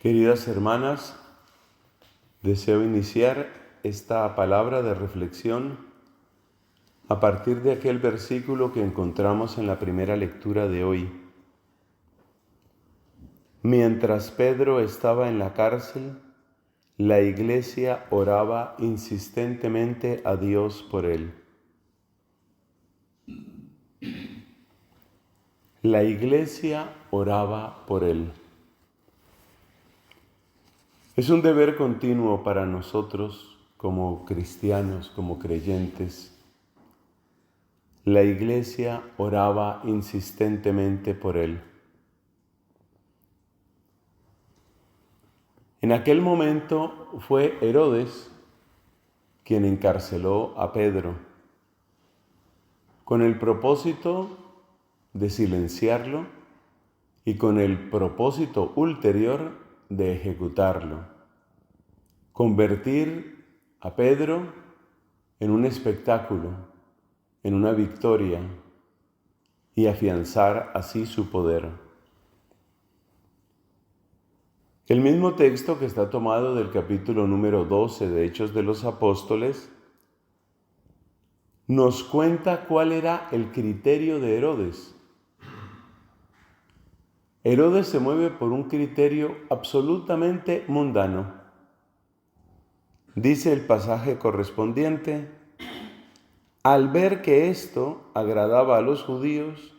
Queridas hermanas, deseo iniciar esta palabra de reflexión a partir de aquel versículo que encontramos en la primera lectura de hoy. Mientras Pedro estaba en la cárcel, la iglesia oraba insistentemente a Dios por él. La iglesia oraba por él. Es un deber continuo para nosotros como cristianos, como creyentes. La iglesia oraba insistentemente por él. En aquel momento fue Herodes quien encarceló a Pedro con el propósito de silenciarlo y con el propósito ulterior de ejecutarlo, convertir a Pedro en un espectáculo, en una victoria y afianzar así su poder. El mismo texto que está tomado del capítulo número 12 de Hechos de los Apóstoles nos cuenta cuál era el criterio de Herodes. Herodes se mueve por un criterio absolutamente mundano. Dice el pasaje correspondiente: al ver que esto agradaba a los judíos,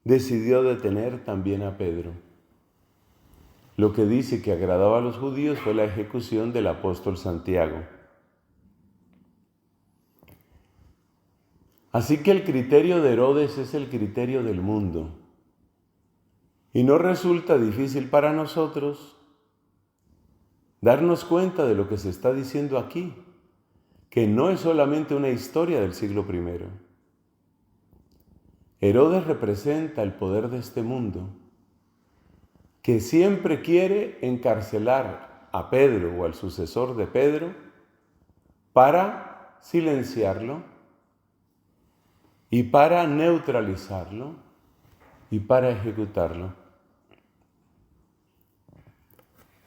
decidió detener también a Pedro. Lo que dice que agradaba a los judíos fue la ejecución del apóstol Santiago. Así que el criterio de Herodes es el criterio del mundo. Y no resulta difícil para nosotros darnos cuenta de lo que se está diciendo aquí, que no es solamente una historia del siglo I. Herodes representa el poder de este mundo, que siempre quiere encarcelar a Pedro o al sucesor de Pedro para silenciarlo y para neutralizarlo y para ejecutarlo.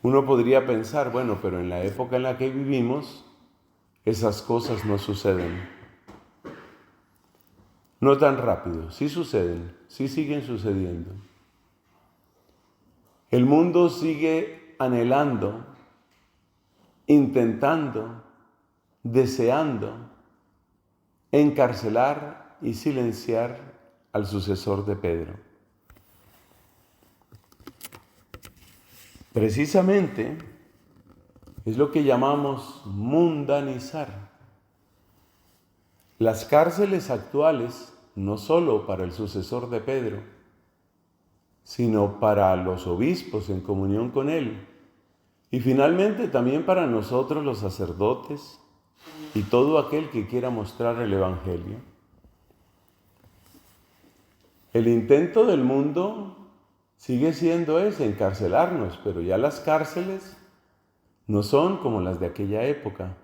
Uno podría pensar, bueno, pero en la época en la que vivimos, esas cosas no suceden. No tan rápido, sí suceden, sí siguen sucediendo. El mundo sigue anhelando, intentando, deseando encarcelar y silenciar al sucesor de Pedro. Precisamente es lo que llamamos mundanizar. Las cárceles actuales, no solo para el sucesor de Pedro, sino para los obispos en comunión con él, y finalmente también para nosotros los sacerdotes y todo aquel que quiera mostrar el Evangelio. El intento del mundo sigue siendo ese, encarcelarnos, pero ya las cárceles no son como las de aquella época.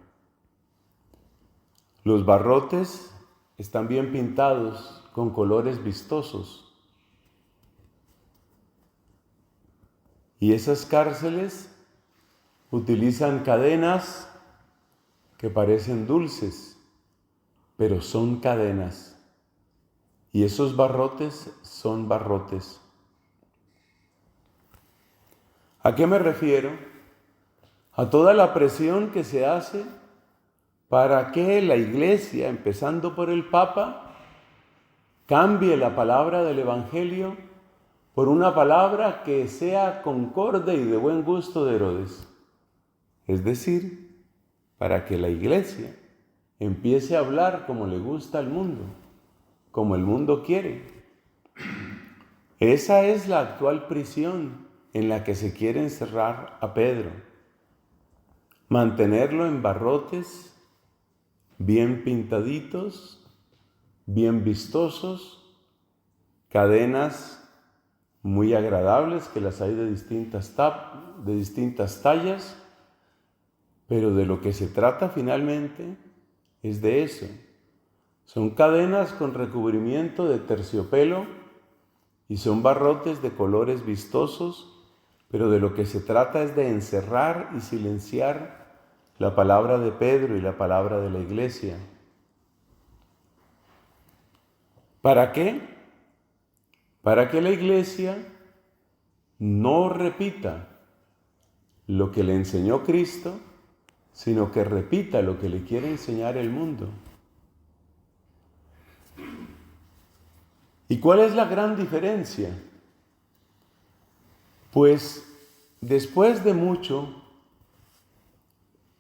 Los barrotes están bien pintados con colores vistosos. Y esas cárceles utilizan cadenas que parecen dulces, pero son cadenas. Y esos barrotes son barrotes. ¿A qué me refiero? A toda la presión que se hace para que la Iglesia, empezando por el Papa, cambie la palabra del Evangelio por una palabra que sea concorde y de buen gusto de Herodes. Es decir, para que la Iglesia empiece a hablar como le gusta al mundo, como el mundo quiere. Esa es la actual prisión en la que se quiere encerrar a Pedro. Mantenerlo en barrotes bien pintaditos, bien vistosos, cadenas muy agradables, que las hay de distintas tallas, pero de lo que se trata finalmente es de eso. Son cadenas con recubrimiento de terciopelo y son barrotes de colores vistosos, pero de lo que se trata es de encerrar y silenciar la palabra de Pedro y la palabra de la iglesia. ¿Para qué? Para que la iglesia no repita lo que le enseñó Cristo, sino que repita lo que le quiere enseñar el mundo. ¿Y cuál es la gran diferencia? Pues después de mucho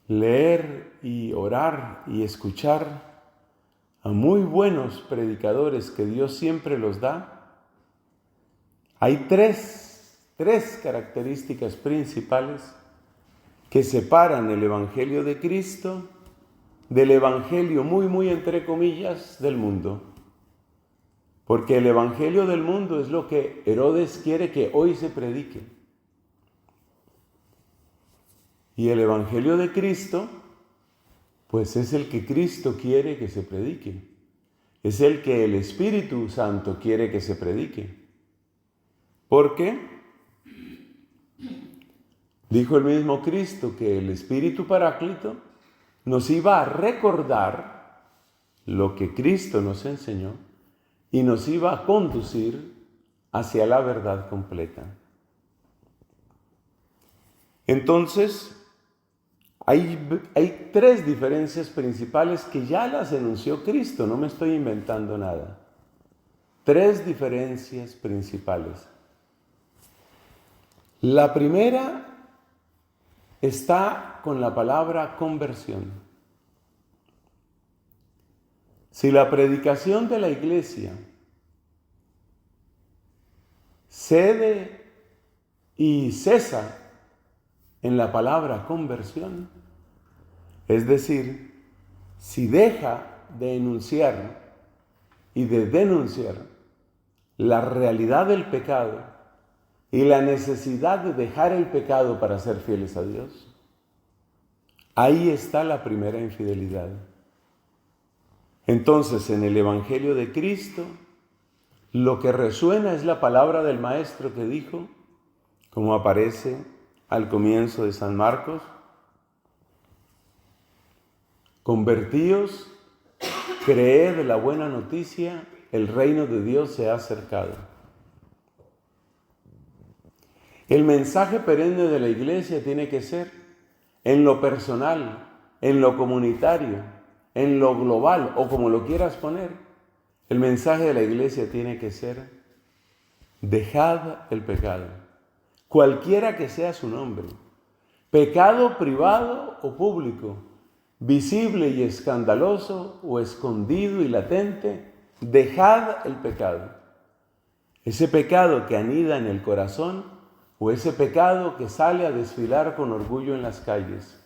leer y orar y escuchar a muy buenos predicadores que Dios siempre los da, hay tres características principales que separan el Evangelio de Cristo del Evangelio muy entre comillas del mundo. Porque el Evangelio del mundo es lo que Herodes quiere que hoy se predique. Y el Evangelio de Cristo, pues es el que Cristo quiere que se predique. Es el que el Espíritu Santo quiere que se predique. ¿Por qué? Dijo el mismo Cristo que el Espíritu Paráclito nos iba a recordar lo que Cristo nos enseñó y nos iba a conducir hacia la verdad completa. Entonces, hay tres diferencias principales que ya las enunció Cristo, no me estoy inventando nada. Tres diferencias principales. La primera está con la palabra conversión. Si la predicación de la iglesia cede y cesa en la palabra conversión, es decir, si deja de enunciar y de denunciar la realidad del pecado y la necesidad de dejar el pecado para ser fieles a Dios, ahí está la primera infidelidad. Entonces, en el Evangelio de Cristo, lo que resuena es la palabra del Maestro que dijo, como aparece al comienzo de San Marcos: convertíos, creed la buena noticia, el reino de Dios se ha acercado. El mensaje perenne de la iglesia tiene que ser en lo personal, en lo comunitario, en lo global, o como lo quieras poner. El mensaje de la iglesia tiene que ser: dejad el pecado, cualquiera que sea su nombre, pecado privado o público, visible y escandaloso o escondido y latente, dejad el pecado. Ese pecado que anida en el corazón o ese pecado que sale a desfilar con orgullo en las calles.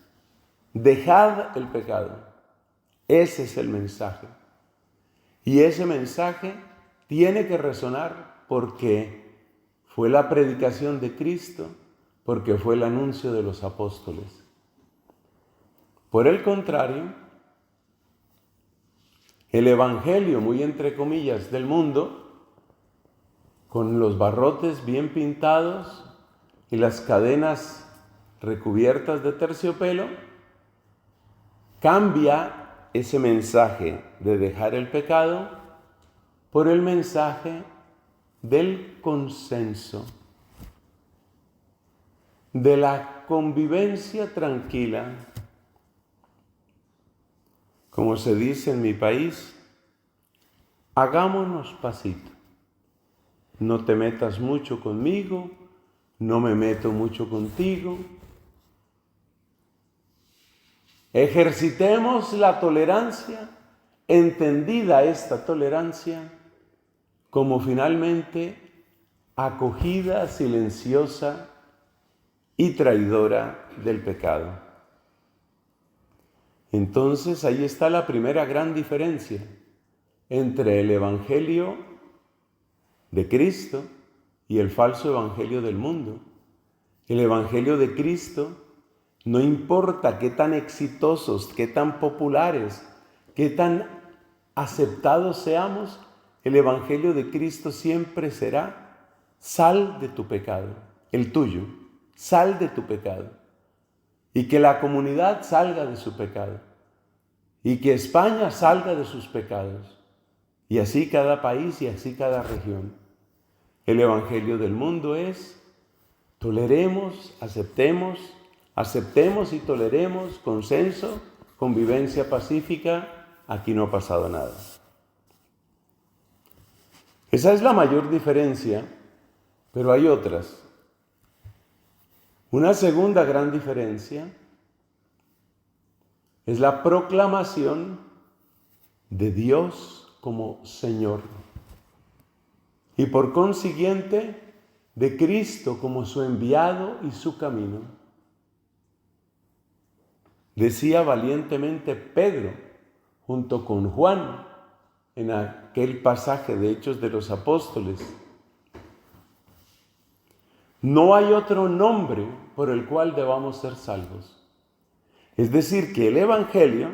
Dejad el pecado. Ese es el mensaje. Y ese mensaje tiene que resonar porque fue la predicación de Cristo, porque fue el anuncio de los apóstoles. Por el contrario, el evangelio, muy entre comillas, del mundo, con los barrotes bien pintados y las cadenas recubiertas de terciopelo, cambia ese mensaje de dejar el pecado por el mensaje del consenso, de la convivencia tranquila. Como se dice en mi país, hagámonos pasito. No te metas mucho conmigo, no me meto mucho contigo. Ejercitemos la tolerancia, entendida esta tolerancia como finalmente acogida silenciosa y traidora del pecado. Entonces ahí está la primera gran diferencia entre el evangelio de Cristo y el falso evangelio del mundo. El evangelio de Cristo, no importa qué tan exitosos, qué tan populares, qué tan aceptados seamos, el evangelio de Cristo siempre será: sal de tu pecado, el tuyo. sal de tu pecado. Y que la comunidad salga de su pecado. Y que España salga de sus pecados. Y así cada país y así cada región. El evangelio del mundo es: toleremos, aceptemos y toleremos, consenso, convivencia pacífica, aquí no ha pasado nada. Esa es la mayor diferencia, pero hay otras. Una segunda gran diferencia es la proclamación de Dios como Señor y por consiguiente de Cristo como su enviado y su camino. Decía valientemente Pedro junto con Juan en aquel pasaje de Hechos de los Apóstoles: no hay otro nombre por el cual debamos ser salvos. Es decir, que el Evangelio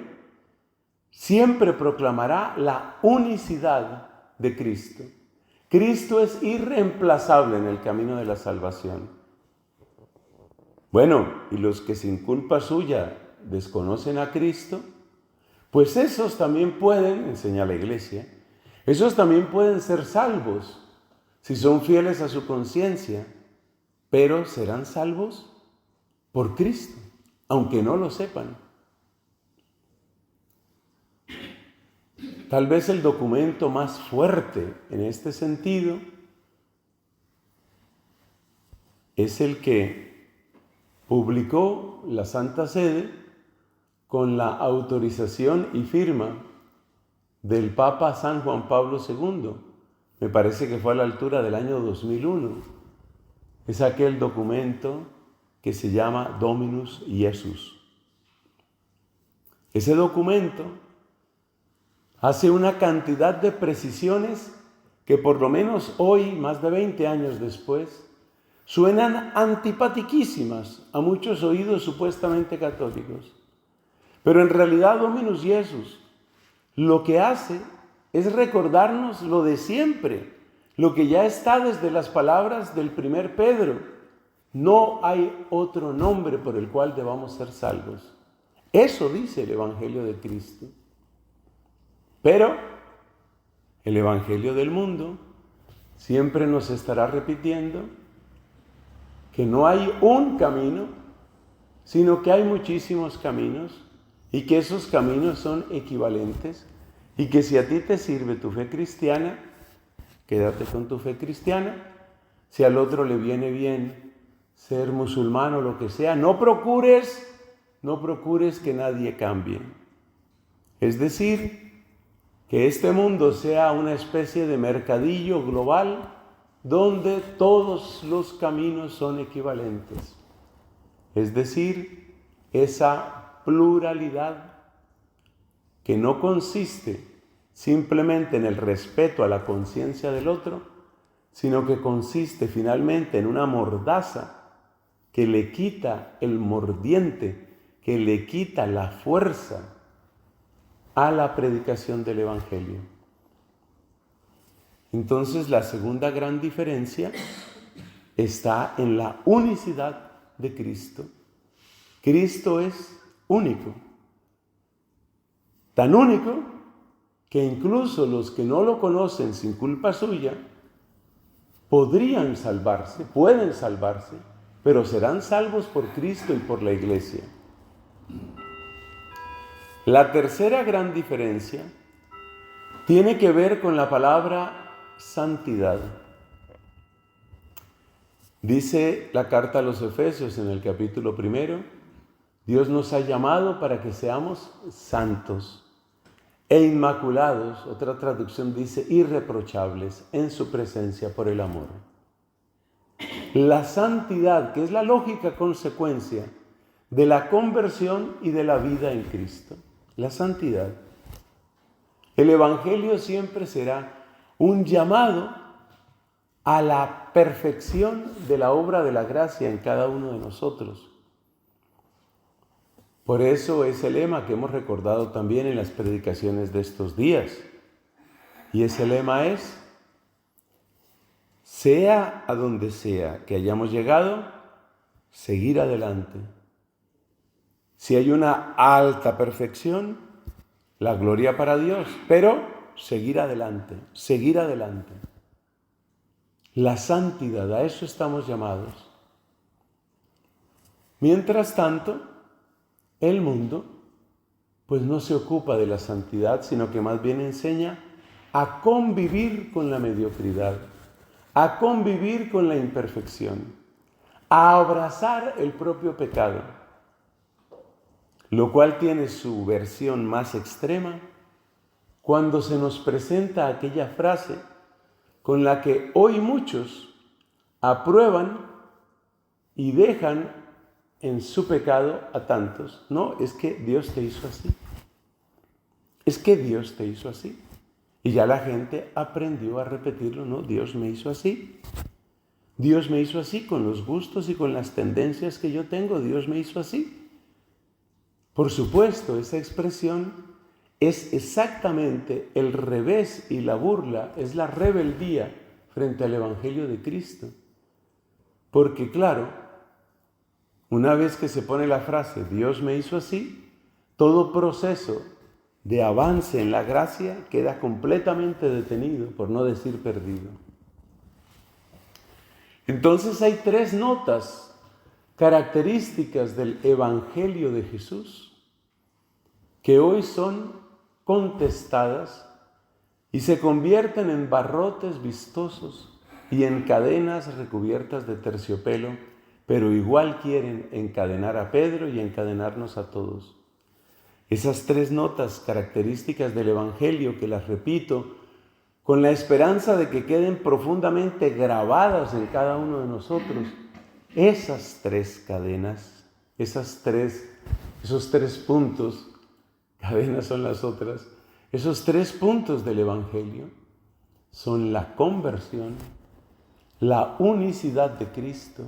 siempre proclamará la unicidad de Cristo. Cristo es irreemplazable en el camino de la salvación. Bueno, y los que sin culpa suya desconocen a Cristo, pues esos también pueden, enseña la Iglesia, esos también pueden ser salvos si son fieles a su conciencia, pero serán salvos por Cristo, aunque no lo sepan. Tal vez el documento más fuerte en este sentido es el que publicó la Santa Sede con la autorización y firma del Papa San Juan Pablo II. Me parece que fue a la altura del año 2001. Es aquel documento que se llama Dominus Iesus. Ese documento hace una cantidad de precisiones que por lo menos hoy, más de 20 años después, suenan antipatiquísimas a muchos oídos supuestamente católicos. Pero en realidad Dominus Iesus lo que hace es recordarnos lo de siempre, lo que ya está desde las palabras del primer Pedro: no hay otro nombre por el cual debamos ser salvos. Eso dice el Evangelio de Cristo. Pero el Evangelio del mundo siempre nos estará repitiendo que no hay un camino, sino que hay muchísimos caminos y que esos caminos son equivalentes y que si a ti te sirve tu fe cristiana, quédate con tu fe cristiana. Si al otro le viene bien ser musulmán o lo que sea, no procures que nadie cambie. Es decir, que este mundo sea una especie de mercadillo global donde todos los caminos son equivalentes. Es decir, esa pluralidad que no consiste simplemente en el respeto a la conciencia del otro, sino que consiste finalmente en una mordaza que le quita el mordiente, que le quita la fuerza a la predicación del Evangelio. Entonces, la segunda gran diferencia está en la unicidad de Cristo. Cristo es único, tan único que incluso los que no lo conocen sin culpa suya podrían salvarse, pueden salvarse, pero serán salvos por Cristo y por la Iglesia. La tercera gran diferencia tiene que ver con la palabra santidad. Dice la carta a los Efesios en el capítulo 1, Dios nos ha llamado para que seamos santos e inmaculados, otra traducción dice irreprochables, en su presencia por el amor. La santidad, que es la lógica consecuencia de la conversión y de la vida en Cristo. La santidad. El Evangelio siempre será un llamado a la perfección de la obra de la gracia en cada uno de nosotros. Por eso es el lema que hemos recordado también en las predicaciones de estos días. Y ese lema es: sea a donde sea que hayamos llegado, seguir adelante. Si hay una alta perfección, la gloria para Dios, pero seguir adelante, seguir adelante. La santidad, a eso estamos llamados. Mientras tanto, el mundo pues no se ocupa de la santidad, sino que más bien enseña a convivir con la mediocridad, a convivir con la imperfección, a abrazar el propio pecado, lo cual tiene su versión más extrema cuando se nos presenta aquella frase con la que hoy muchos aprueban y dejan en su pecado a tantos. No, es que Dios te hizo así. Es que Dios te hizo así. Y ya la gente aprendió a repetirlo, ¿no? Dios me hizo así. Dios me hizo así con los gustos y con las tendencias que yo tengo. Dios me hizo así. Por supuesto, esa expresión es exactamente el revés y la burla, es la rebeldía frente al Evangelio de Cristo. Porque claro, una vez que se pone la frase, Dios me hizo así, todo proceso de avance en la gracia queda completamente detenido, por no decir perdido. Entonces hay tres notas características del Evangelio de Jesús que hoy son contestadas y se convierten en barrotes vistosos y en cadenas recubiertas de terciopelo, pero igual quieren encadenar a Pedro y encadenarnos a todos. Esas tres notas características del Evangelio, que las repito, con la esperanza de que queden profundamente grabadas en cada uno de nosotros, esas tres cadenas, esos tres puntos, cadenas son las otras, esos tres puntos del Evangelio son la conversión, la unicidad de Cristo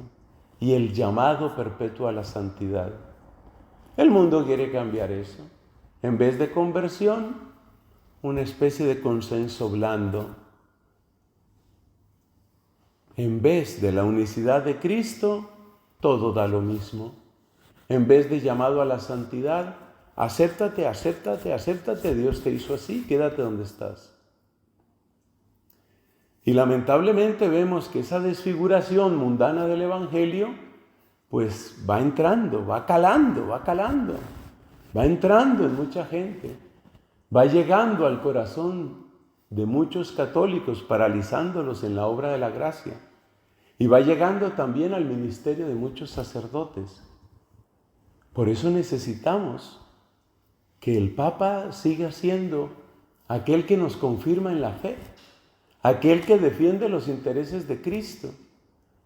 y el llamado perpetuo a la santidad. El mundo quiere cambiar eso. En vez de conversión, una especie de consenso blando. En vez de la unicidad de Cristo, todo da lo mismo. En vez de llamado a la santidad, acéptate, acéptate, acéptate, Dios te hizo así, quédate donde estás. Y lamentablemente vemos que esa desfiguración mundana del Evangelio pues va entrando, va calando, va entrando en mucha gente, va llegando al corazón de muchos católicos, paralizándolos en la obra de la gracia, y va llegando también al ministerio de muchos sacerdotes. Por eso necesitamos que el Papa siga siendo aquel que nos confirma en la fe, aquel que defiende los intereses de Cristo,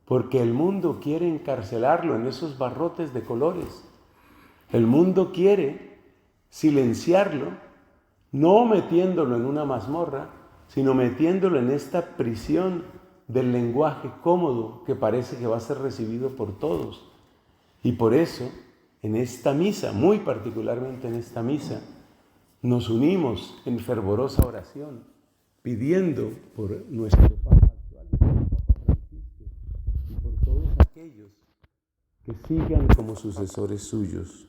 porque el mundo quiere encarcelarlo en esos barrotes de colores. El mundo quiere silenciarlo, no metiéndolo en una mazmorra, sino metiéndolo en esta prisión del lenguaje cómodo que parece que va a ser recibido por todos. Y por eso, en esta misa, muy particularmente en esta misa, nos unimos en fervorosa oración, pidiendo por nuestro Papa actual, nuestro Papa Francisco, y por todos aquellos que sigan como sucesores suyos.